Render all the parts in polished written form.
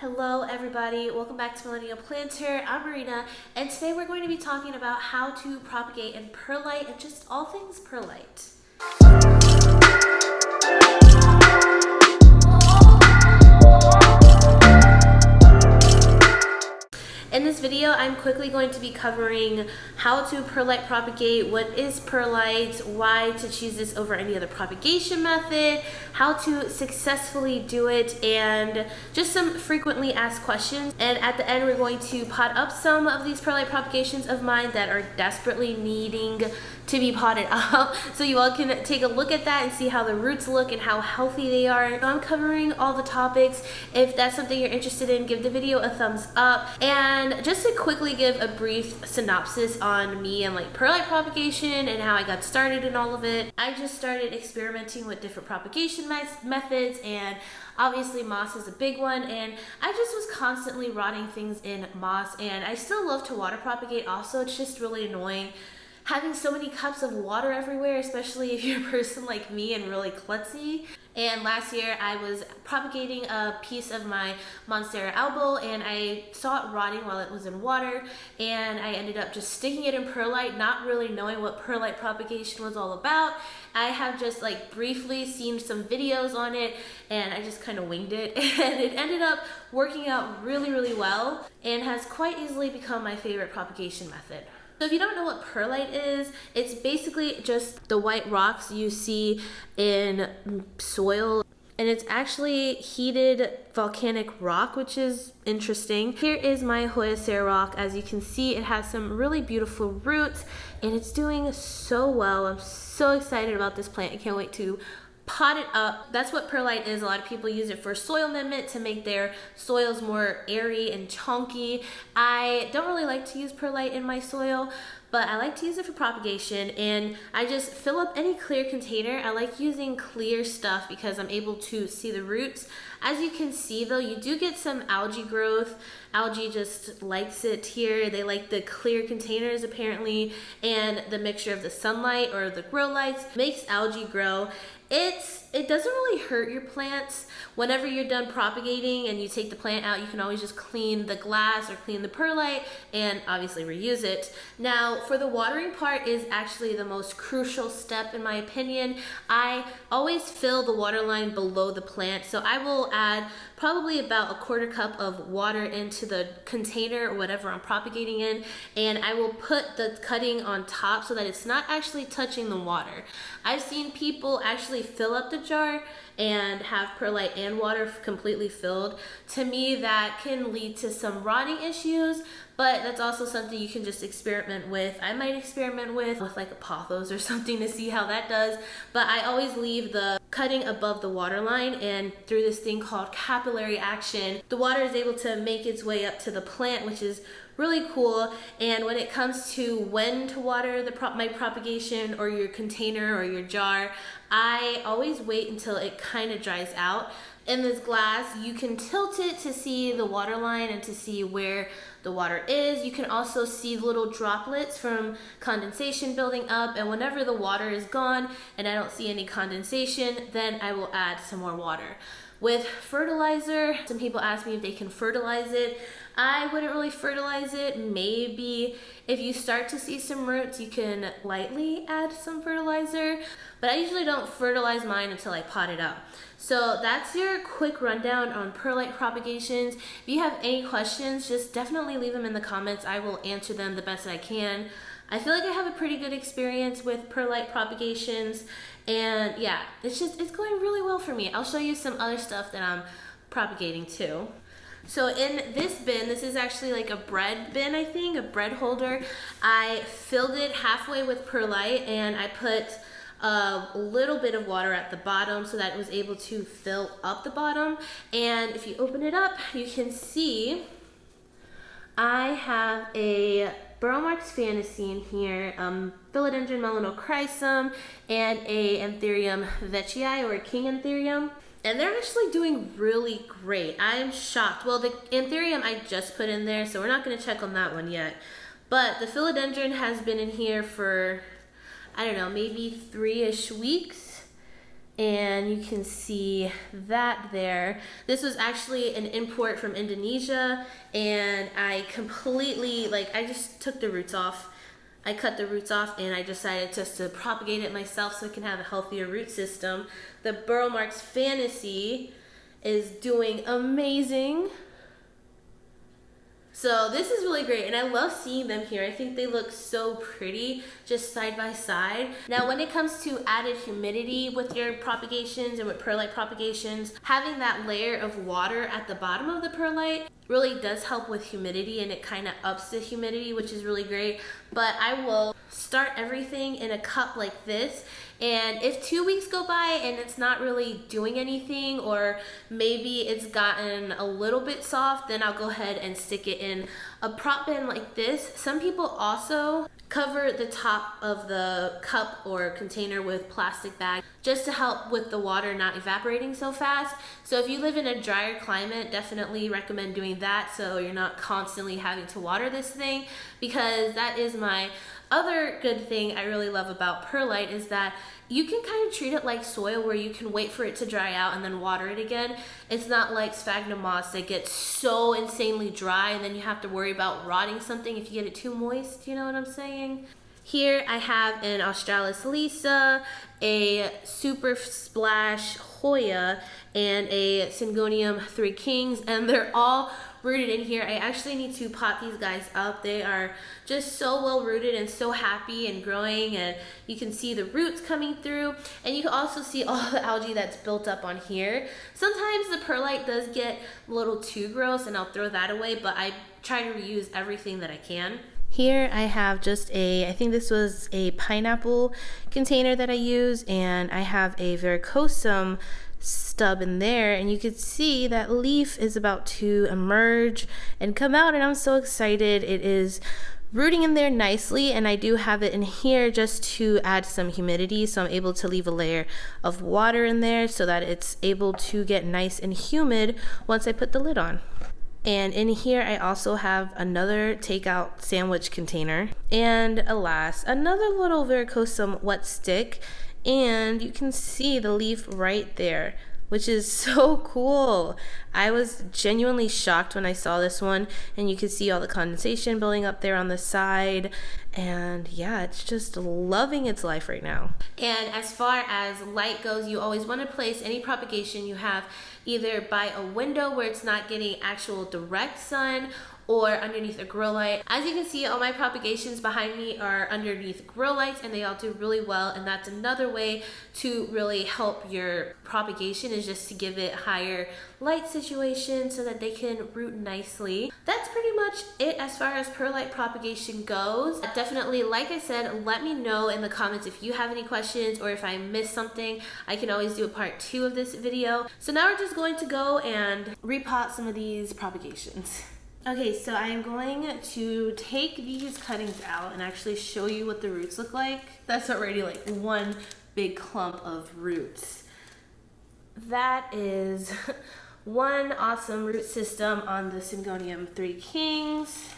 Hello everybody, welcome back to Millennial Planter. I'm Marina, and today we're going to be talking about how to propagate in perlite and just all things perlite. In this video, I'm quickly going to be covering how to perlite propagate, what is perlite, why to choose this over any other propagation method, how to successfully do it, and just some frequently asked questions. And at the end, we're going to pot up some of these perlite propagations of mine that are desperately needing to be potted up, so you all can take a look at that and see how the roots look and how healthy they are. So I'm covering all the topics. If that's something you're interested in, give the video a thumbs up. And just to quickly give a brief synopsis on me and like perlite propagation and how I got started in all of it. I just started experimenting with different propagation methods, and obviously moss is a big one, and I just was constantly rotting things in moss, and I still love to water propagate also. It's just really annoying having so many cups of water everywhere, especially if you're a person like me and really klutzy. And last year I was propagating a piece of my Monstera albo, and I saw it rotting while it was in water, and I ended up just sticking it in perlite, not really knowing what perlite propagation was all about. I have just like briefly seen some videos on it, and I just kind of winged it, and it ended up working out really well and has quite easily become my favorite propagation method. So if you don't know what perlite is, it's basically just the white rocks you see in soil, and it's actually heated volcanic rock, which is interesting. Here is my Hoyacea rock. As you can see, it has some really beautiful roots, and it's doing so well. I'm so excited about this plant. I can't wait to pot it up. That's what perlite is. A lot of people use it for soil amendment to make their soils more airy and chunky. I don't really like to use perlite in my soil, but I like to use it for propagation, and I just fill up any clear container. I like using clear stuff because I'm able to see the roots. As you can see though, you do get some algae growth. Algae just likes it here. They like the clear containers apparently, and the mixture of the sunlight or the grow lights makes algae grow. It doesn't really hurt your plants. Whenever you're done propagating and you take the plant out, you can always just clean the glass or clean the perlite and obviously reuse it. Now, for the watering part is actually the most crucial step in my opinion. I always fill the water line below the plant, so I will add probably about a quarter cup of water into the container or whatever I'm propagating in, and I will put the cutting on top so that it's not actually touching the water. I've seen people actually fill up the jar and have perlite and water completely filled. To me, that can lead to some rotting issues, but that's also something you can just experiment with. I might experiment with like a pothos or something to see how that does, but I always leave the cutting above the water line, and through this thing called capillary action, the water is able to make its way up to the plant, which is really cool. And when it comes to when to water my propagation or your container or your jar, I always wait until it kind of dries out. In this glass, you can tilt it to see the water line and to see where the water is. You can also see little droplets from condensation building up, and whenever the water is gone and I don't see any condensation, then I will add some more water. With fertilizer, some people ask me if they can fertilize it. I wouldn't really fertilize it. Maybe if you start to see some roots, you can lightly add some fertilizer, but I usually don't fertilize mine until I pot it up. So that's your quick rundown on perlite propagations. If you have any questions, just definitely leave them in the comments. I will answer them the best that I can. I feel like I have a pretty good experience with perlite propagations, and yeah, it's going really well for me. I'll show you some other stuff that I'm propagating too. So in this bin, this is actually like a bread bin, I think, a bread holder. I filled it halfway with perlite, and I put a little bit of water at the bottom so that it was able to fill up the bottom. And if you open it up, you can see I have a Burromarx Fantasy in here, Philodendron melanochrysum, and a Anthurium veitchii, or a king Anthurium. And they're actually doing really great. I'm shocked. Well, the Anthurium I just put in there, so we're not going to check on that one yet. But the Philodendron has been in here for, I don't know, maybe 3-ish weeks. And you can see that there. This was actually an import from Indonesia, and I completely, I just took the roots off. I cut the roots off, and I decided just to propagate it myself so I can have a healthier root system. The Burrow Marks Fantasy is doing amazing. So this is really great, and I love seeing them here. I think they look so pretty just side by side. Now when it comes to added humidity with your propagations and with perlite propagations, having that layer of water at the bottom of the perlite really does help with humidity, and it kind of ups the humidity, which is really great. But I will start everything in a cup like this, and if 2 weeks go by and it's not really doing anything, or maybe it's gotten a little bit soft, then I'll go ahead and stick it in a prop bin like this. Some people also cover the top of the cup or container with plastic bag just to help with the water not evaporating so fast. So if you live in a drier climate, definitely recommend doing that so you're not constantly having to water this thing, because that is my other good thing I really love about perlite, is that you can kind of treat it like soil, where you can wait for it to dry out and then water it again. It's not like sphagnum moss that gets so insanely dry and then you have to worry about rotting something if you get it too moist, you know what I'm saying? Here I have an Australis Lisa, a Super Splash Hoya, and a Syngonium 3 Kings, and they're all rooted in here. I actually need to pot these guys up. They are just so well rooted and so happy and growing, and you can see the roots coming through, and you can also see all the algae that's built up on here. Sometimes the perlite does get a little too gross and I'll throw that away, but I try to reuse everything that I can. Here I have just I think this was a pineapple container that I use, and I have a verrucosum stub in there, and you can see that leaf is about to emerge and come out, and I'm so excited. It is rooting in there nicely, and I do have it in here just to add some humidity, so I'm able to leave a layer of water in there so that it's able to get nice and humid once I put the lid on. And in here I also have another takeout sandwich container, and alas, another little verrucosum wet stick, and you can see the leaf right there, which is so cool. I was genuinely shocked when I saw this one, and you can see all the condensation building up there on the side, and yeah, it's just loving its life right now. And as far as light goes, you always want to place any propagation you have either by a window where it's not getting actual direct sun, or underneath a grow light. As you can see, all my propagations behind me are underneath grow lights, and they all do really well, and that's another way to really help your propagation, is just to give it higher light situation so that they can root nicely. That's pretty much it as far as perlite propagation goes. Definitely, like I said, let me know in the comments if you have any questions, or if I missed something. I can always do a part 2 of this video. So now we're just going to go and repot some of these propagations. Okay, so I am going to take these cuttings out and actually show you what the roots look like. That's already like one big clump of roots. That is one awesome root system on the Syngonium 3 Kings.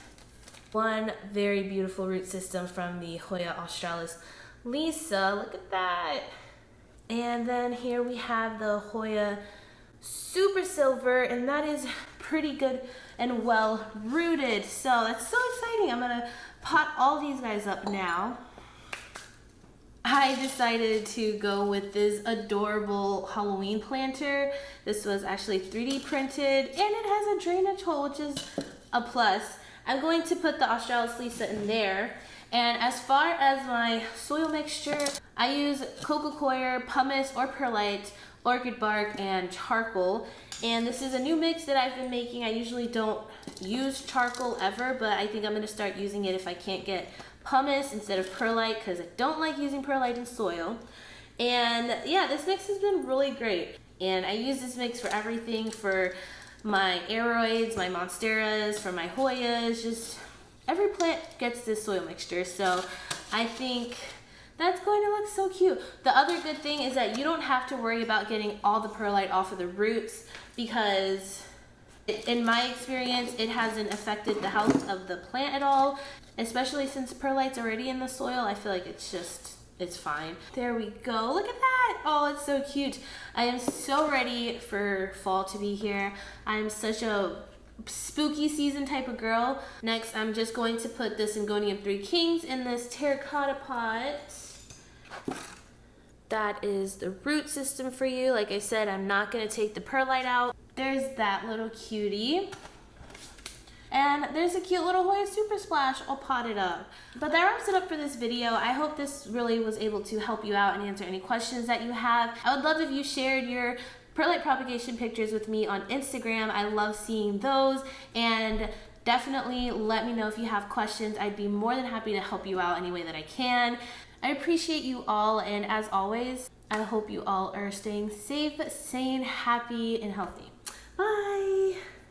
One very beautiful root system from the Hoya Australis Lisa. Look at that. And then here we have the Hoya Super Silver, and that is pretty good and well rooted. So that's so exciting. I'm gonna pot all these guys up now. I decided to go with this adorable Halloween planter. This was actually 3D printed, and it has a drainage hole, which is a plus. I'm going to put the Australis Lisa in there. And as far as my soil mixture, I use coco coir, pumice or perlite, orchid bark, and charcoal. And this is a new mix that I've been making. I usually don't use charcoal ever, but I think I'm going to start using it if I can't get pumice instead of perlite, because I don't like using perlite in soil. And yeah, this mix has been really great. And I use this mix for everything, for my aeroids, my monsteras, for my Hoyas, just every plant gets this soil mixture. So I think that's going to look so cute. The other good thing is that you don't have to worry about getting all the perlite off of the roots, because in my experience, it hasn't affected the health of the plant at all, especially since perlite's already in the soil. I feel like it's fine. There we go. Look at that. Oh, it's so cute. I am so ready for fall to be here. I'm such a spooky season type of girl. Next, I'm just going to put this Syngonium 3 Kings in this terracotta pot. That is the root system for you. Like I said, I'm not gonna take the perlite out. There's that little cutie. And there's a cute little Hoya Super Splash all potted up. But that wraps it up for this video. I hope this really was able to help you out and answer any questions that you have. I would love if you shared your perlite propagation pictures with me on Instagram. I love seeing those, and definitely let me know if you have questions. I'd be more than happy to help you out any way that I can. I appreciate you all, and as always, I hope you all are staying safe, sane, happy, and healthy. Bye!